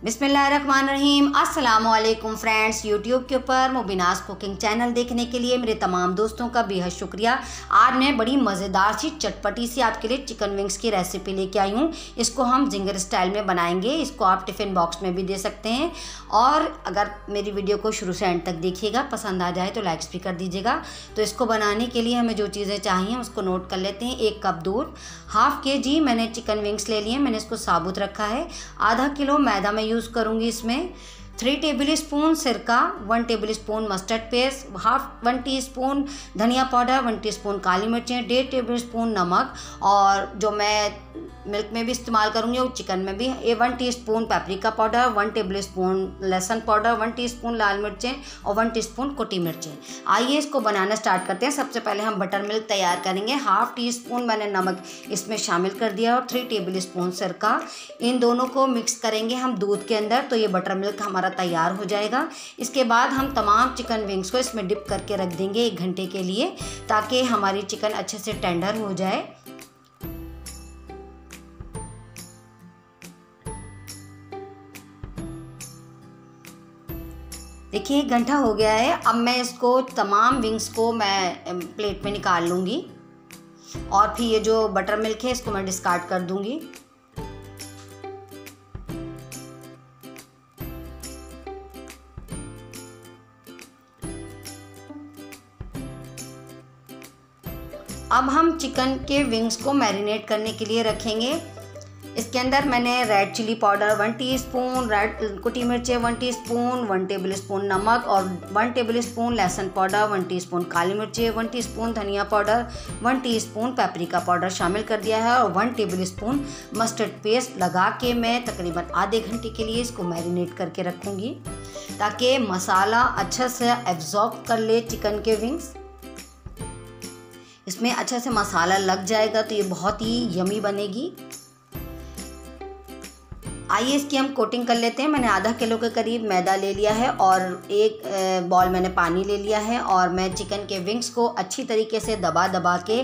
बिस्मिल्लाहिर्रहमानिर्रहीम। अस्सलाम वालेकुम फ्रेंड्स, यूट्यूब के ऊपर मुबीनास कुकिंग चैनल देखने के लिए मेरे तमाम दोस्तों का बेहद शुक्रिया। आज मैं बड़ी मज़ेदार सी चटपटी सी आपके लिए चिकन विंग्स की रेसिपी लेके आई हूँ। इसको हम जिंगर स्टाइल में बनाएंगे। इसको आप टिफ़िन बॉक्स में भी दे सकते हैं। और अगर मेरी वीडियो को शुरू से एंड तक देखिएगा, पसंद आ जाए तो लाइक्स भी कर दीजिएगा। तो इसको बनाने के लिए हमें जो चीज़ें चाहिए उसको नोट कर लेते हैं। 1 कप दूध, हाफ़ kg मैंने चिकन विंग्स ले लिए, मैंने इसको साबुत रखा है। आधा किलो मैदा मैं यूज़ करूँगी। इसमें 3 टेबल स्पून सिरका, 1 table spoon mustard paste, 1 teaspoon धनिया पाउडर, 1 टीस्पून काली मिर्चें, 1.5 टेबल स्पून नमक, और जो मैं मिल्क में भी इस्तेमाल करूँगी और चिकन में भी 1 teaspoon paprika powder, 1 table spoon लहसुन पाउडर, 1 टीस्पून लाल मिर्चें और 1 टीस्पून कुटी मिर्चें। आइए इसको बनाना स्टार्ट करते हैं। सबसे पहले हम बटर मिल्क तैयार करेंगे। हाफ़ टीस्पून मैंने नमक इसमें शामिल कर दिया और 3 टेबल स्पून सिरका। इन दोनों को मिक्स करेंगे हम दूध के अंदर, तो ये बटर मिल्क हमारा तैयार हो जाएगा। इसके बाद हम तमाम चिकन विंग्स को इसमें डिप करके रख देंगे 1 घंटे के लिए, ताकि हमारी चिकन अच्छे से टेंडर हो जाए। देखिए 1 घंटा हो गया है। अब मैं इसको तमाम विंग्स को मैं प्लेट में निकाल लूँगी और फिर ये जो बटर मिल्क है इसको मैं डिस्कार्ड कर दूँगी। अब हम चिकन के विंग्स को मैरिनेट करने के लिए रखेंगे। इसके अंदर मैंने red chilli powder 1 teaspoon, red कुटी मिर्चें 1 टीस्पून, 1 टेबल स्पून नमक और 1 टेबल स्पून लहसुन पाउडर, 1 टीस्पून काली मिर्चें, 1 टीस्पून धनिया पाउडर, 1 टीस्पून पेपरिका पाउडर शामिल कर दिया है और 1 टेबल स्पून मस्टर्ड पेस्ट लगा के मैं तकरीबन आधे घंटे के लिए इसको मैरिनेट करके रखूँगी, ताकि मसाला अच्छा से एब्जॉर्ब कर ले चिकन के विंग्स। इसमें अच्छा से मसाला लग जाएगा तो ये बहुत ही यमी बनेगी। आइए इसकी हम कोटिंग कर लेते हैं। मैंने आधा किलो के करीब मैदा ले लिया है और 1 बॉल मैंने पानी ले लिया है, और मैं चिकन के विंग्स को अच्छी तरीके से दबा दबा के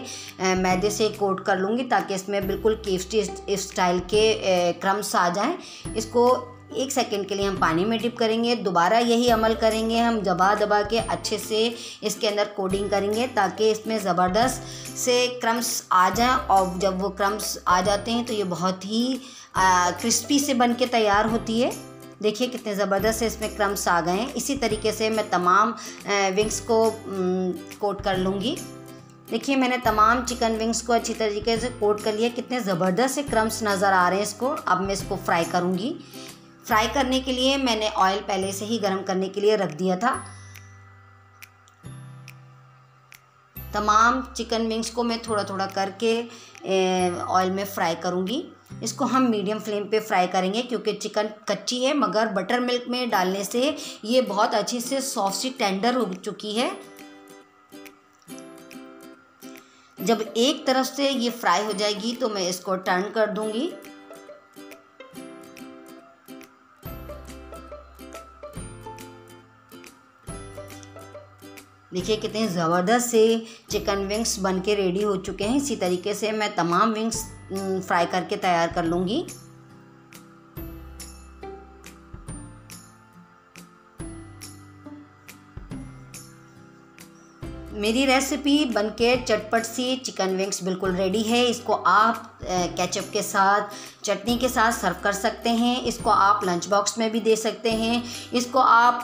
मैदे से कोट कर लूँगी, ताकि इसमें बिल्कुल केएफसी स्टाइल के क्रम्स आ जाएं। इसको 1 सेकंड के लिए हम पानी में डिप करेंगे। दोबारा यही अमल करेंगे, हम दबा दबा के अच्छे से इसके अंदर कोटिंग करेंगे, ताकि इसमें ज़बरदस्त से क्रम्स आ जाएं। और जब वो क्रम्स आ जाते हैं तो ये बहुत ही क्रिस्पी से बन के तैयार होती है। देखिए कितने ज़बरदस्त से इसमें क्रम्स आ गए हैं। इसी तरीके से मैं तमाम विंग्स को कोट कर लूँगी। देखिए मैंने तमाम चिकन विंग्स को अच्छी तरीके से कोट कर लिया। कितने ज़बरदस्त से क्रम्स नज़र आ रहे हैं इसको। अब मैं इसको फ्राई करूँगी। फ्राई करने के लिए मैंने ऑयल पहले से ही गर्म करने के लिए रख दिया था। तमाम चिकन विंग्स को मैं थोड़ा थोड़ा करके ऑयल में फ्राई करूँगी। इसको हम मीडियम फ्लेम पे फ्राई करेंगे, क्योंकि चिकन कच्ची है, मगर बटर मिल्क में डालने से ये बहुत अच्छी से सॉफ्ट सी टेंडर हो चुकी है। जब एक तरफ से ये फ्राई हो जाएगी तो मैं इसको टर्न कर दूँगी। देखिए कितने ज़बरदस्त से चिकन विंग्स बन के रेडी हो चुके हैं। इसी तरीके से मैं तमाम विंग्स फ्राई करके तैयार कर लूँगी। मेरी रेसिपी बनके चटपट सी चिकन विंग्स बिल्कुल रेडी है। इसको आप केचप के साथ, चटनी के साथ सर्व कर सकते हैं। इसको आप लंच बॉक्स में भी दे सकते हैं। इसको आप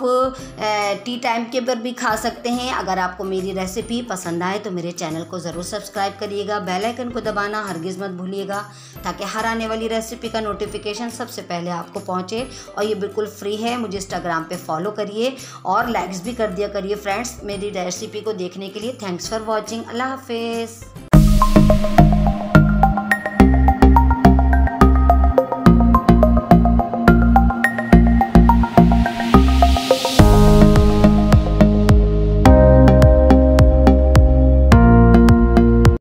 टी टाइम के पर भी खा सकते हैं। अगर आपको मेरी रेसिपी पसंद आए तो मेरे चैनल को ज़रूर सब्सक्राइब करिएगा। बेल आइकन को दबाना हरगिज़ मत भूलिएगा, ताकि हर आने वाली रेसिपी का नोटिफिकेशन सबसे पहले आपको पहुँचे। और ये बिल्कुल फ्री है। मुझे इंस्टाग्राम पे फॉलो करिए और लाइक्स भी कर दिया करिए फ्रेंड्स। मेरी रेसिपी को देखने के लिए थैंक्स फॉर वॉचिंग। अल्लाह हाफिज़।